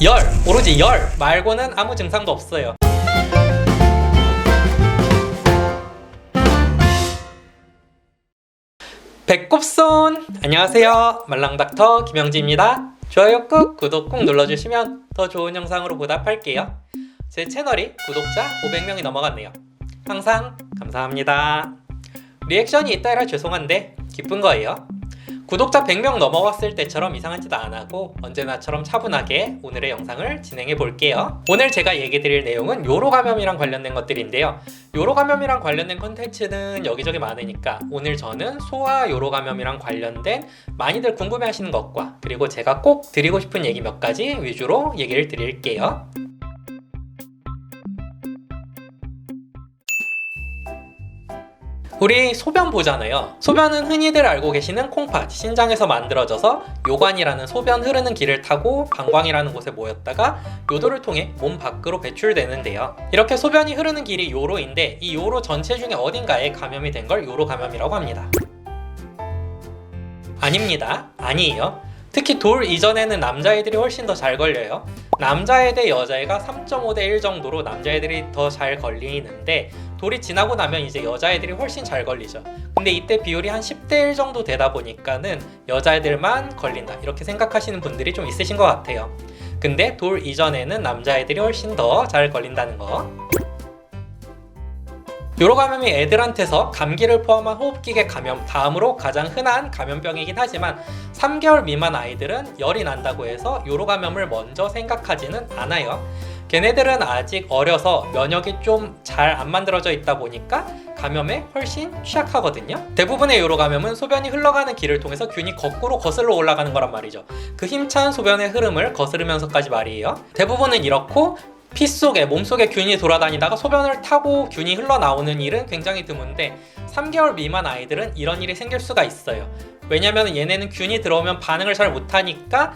열! 오로지 열! 말고는 아무 증상도 없어요. 배꼽손! 안녕하세요. 말랑닥터 김영지입니다. 좋아요 꾹, 구독 꾹 눌러주시면 더 좋은 영상으로 보답할게요. 제 채널이 구독자 500명이 넘어갔네요. 항상 감사합니다. 리액션이 있다라 죄송한데 기쁜 거예요. 구독자 100명 넘어갔을 때처럼 이상한 짓 안 하고 언제나처럼 차분하게 오늘의 영상을 진행해 볼게요. 오늘 제가 얘기 드릴 내용은 요로 감염이랑 관련된 것들인데요. 요로 감염이랑 관련된 컨텐츠는 여기저기 많으니까 오늘 저는 소아 요로 감염이랑 관련된 많이들 궁금해 하시는 것과 그리고 제가 꼭 드리고 싶은 얘기 몇 가지 위주로 얘기를 드릴게요. 우리 소변 보잖아요. 소변은 흔히들 알고 계시는 콩팥, 신장에서 만들어져서 요관이라는 소변 흐르는 길을 타고 방광이라는 곳에 모였다가 요도를 통해 몸 밖으로 배출되는데요. 이렇게 소변이 흐르는 길이 요로인데 이 요로 전체 중에 어딘가에 감염이 된 걸 요로 감염이라고 합니다. 아닙니다. 아니에요. 특히 돌 이전에는 남자애들이 훨씬 더 잘 걸려요. 남자애 대 여자애가 3.5 대 1 정도로 남자애들이 더 잘 걸리는데 돌이 지나고 나면 이제 여자애들이 훨씬 잘 걸리죠. 근데 이때 비율이 한 10대 1 정도 되다 보니까는 여자애들만 걸린다 이렇게 생각하시는 분들이 좀 있으신 것 같아요. 근데 돌 이전에는 남자애들이 훨씬 더 잘 걸린다는 거. 요로 감염이 애들한테서 감기를 포함한 호흡기계 감염 다음으로 가장 흔한 감염병이긴 하지만 3개월 미만 아이들은 열이 난다고 해서 요로 감염을 먼저 생각하지는 않아요. 걔네들은 아직 어려서 면역이 좀 잘 안 만들어져 있다 보니까 감염에 훨씬 취약하거든요. 대부분의 요로 감염은 소변이 흘러가는 길을 통해서 균이 거꾸로 거슬러 올라가는 거란 말이죠. 그 힘찬 소변의 흐름을 거스르면서까지 말이에요. 대부분은 이렇고 피 속에, 몸속에 균이 돌아다니다가 소변을 타고 균이 흘러나오는 일은 굉장히 드문데 3개월 미만 아이들은 이런 일이 생길 수가 있어요. 왜냐면 얘네는 균이 들어오면 반응을 잘 못하니까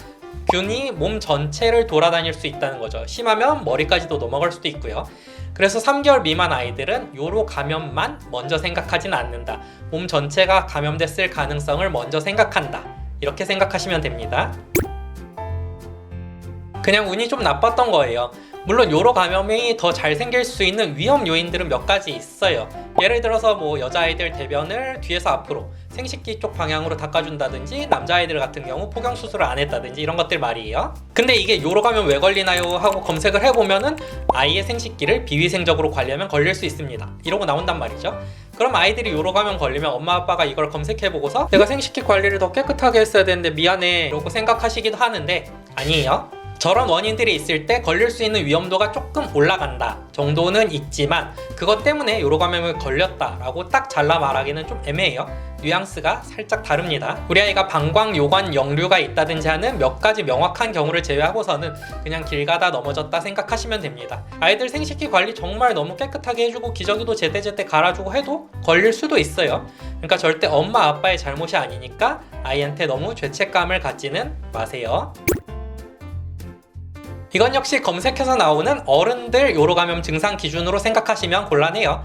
균이 몸 전체를 돌아다닐 수 있다는 거죠. 심하면 머리까지도 넘어갈 수도 있고요. 그래서 3개월 미만 아이들은 요로 감염만 먼저 생각하진 않는다. 몸 전체가 감염됐을 가능성을 먼저 생각한다. 이렇게 생각하시면 됩니다. 그냥 운이 좀 나빴던 거예요. 물론 요로 감염이 더 잘 생길 수 있는 위험 요인들은 몇 가지 있어요. 예를 들어서 뭐 여자아이들 대변을 뒤에서 앞으로 생식기 쪽 방향으로 닦아준다든지 남자아이들 같은 경우 포경 수술을 안 했다든지 이런 것들 말이에요. 근데 이게 요로 감염 왜 걸리나요 하고 검색을 해보면은 아이의 생식기를 비위생적으로 관리하면 걸릴 수 있습니다 이러고 나온단 말이죠. 그럼 아이들이 요로 감염 걸리면 엄마 아빠가 이걸 검색해보고서 내가 생식기 관리를 더 깨끗하게 했어야 되는데 미안해 이러고 생각하시기도 하는데 아니에요. 저런 원인들이 있을 때 걸릴 수 있는 위험도가 조금 올라간다 정도는 있지만 그것 때문에 요로 감염에 걸렸다라고 딱 잘라 말하기는 좀 애매해요. 뉘앙스가 살짝 다릅니다. 우리 아이가 방광, 요관, 역류가 있다든지 하는 몇 가지 명확한 경우를 제외하고서는 그냥 길 가다 넘어졌다 생각하시면 됩니다. 아이들 생식기 관리 정말 너무 깨끗하게 해주고 기저귀도 제때제때 갈아주고 해도 걸릴 수도 있어요. 그러니까 절대 엄마 아빠의 잘못이 아니니까 아이한테 너무 죄책감을 갖지는 마세요. 이건 역시 검색해서 나오는 어른들 요로 감염 증상 기준으로 생각하시면 곤란해요.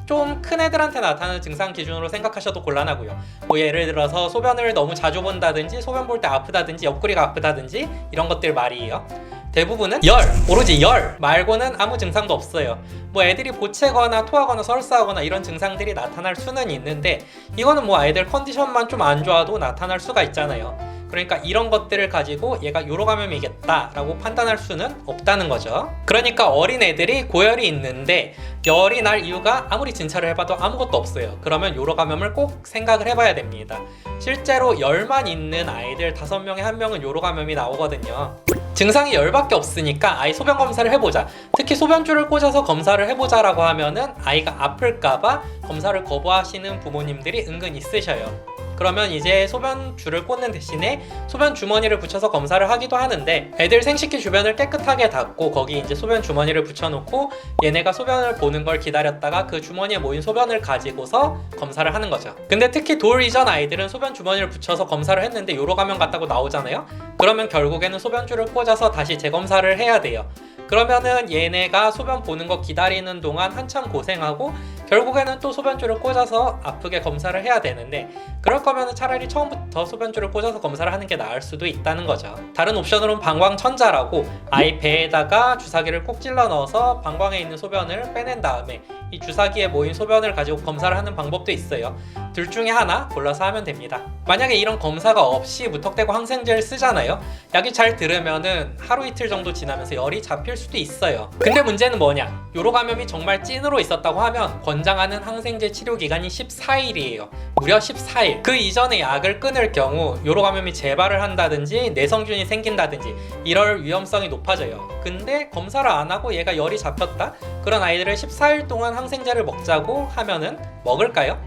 좀 큰 애들한테 나타나는 증상 기준으로 생각하셔도 곤란하고요. 뭐 예를 들어서 소변을 너무 자주 본다든지 소변 볼 때 아프다든지 옆구리가 아프다든지 이런 것들 말이에요. 대부분은 열! 오로지 열! 말고는 아무 증상도 없어요. 뭐 애들이 보채거나 토하거나 설사하거나 이런 증상들이 나타날 수는 있는데 이거는 뭐 아이들 컨디션만 좀 안 좋아도 나타날 수가 있잖아요. 그러니까 이런 것들을 가지고 얘가 요로 감염이겠다 라고 판단할 수는 없다는 거죠. 그러니까 어린애들이 고열이 있는데 열이 날 이유가 아무리 진찰을 해봐도 아무것도 없어요. 그러면 요로 감염을 꼭 생각을 해봐야 됩니다. 실제로 열만 있는 아이들 5명에 1명은 요로 감염이 나오거든요. 증상이 열밖에 없으니까 아이 소변 검사를 해보자. 특히 소변줄을 꽂아서 검사를 해보자 라고 하면은 아이가 아플까봐 검사를 거부하시는 부모님들이 은근 있으셔요. 그러면 이제 소변줄을 꽂는 대신에 소변 주머니를 붙여서 검사를 하기도 하는데 애들 생식기 주변을 깨끗하게 닦고 거기 이제 소변 주머니를 붙여놓고 얘네가 소변을 보는 걸 기다렸다가 그 주머니에 모인 소변을 가지고서 검사를 하는 거죠. 근데 특히 돌 이전 아이들은 소변 주머니를 붙여서 검사를 했는데 요로 감염 같다고 나오잖아요. 그러면 결국에는 소변줄을 꽂아서 다시 재검사를 해야 돼요. 그러면은 얘네가 소변 보는 거 기다리는 동안 한참 고생하고 결국에는 또 소변줄을 꽂아서 아프게 검사를 해야 되는데, 그럴 거면 차라리 처음부터 소변줄을 꽂아서 검사를 하는 게 나을 수도 있다는 거죠. 다른 옵션으로는 방광천자라고 아이 배에다가 주사기를 꼭 찔러 넣어서 방광에 있는 소변을 빼낸 다음에 이 주사기에 모인 소변을 가지고 검사를 하는 방법도 있어요. 둘 중에 하나 골라서 하면 됩니다. 만약에 이런 검사가 없이 무턱대고 항생제를 쓰잖아요. 약이 잘 들으면은 하루 이틀 정도 지나면서 열이 잡힐 수도 있어요. 근데 문제는 뭐냐? 요로 감염이 정말 찐으로 있었다고 하면 권장하는 항생제 치료 기간이 14일이에요. 무려 14일. 그 이전에 약을 끊을 경우 요로 감염이 재발을 한다든지 내성균이 생긴다든지 이럴 위험성이 높아져요. 근데 검사를 안 하고 얘가 열이 잡혔다? 그런 아이들을 14일 동안 항생제를 먹자고 하면은 먹을까요?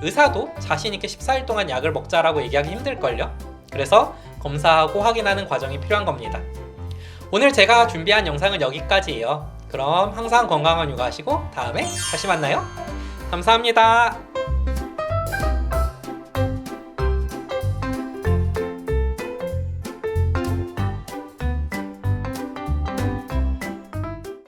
의사도 자신있게 14일 동안 약을 먹자라고 얘기하기 힘들걸요? 그래서 검사하고 확인하는 과정이 필요한 겁니다. 오늘 제가 준비한 영상은 여기까지예요. 그럼 항상 건강한 육아하시고 다음에 다시 만나요. 감사합니다.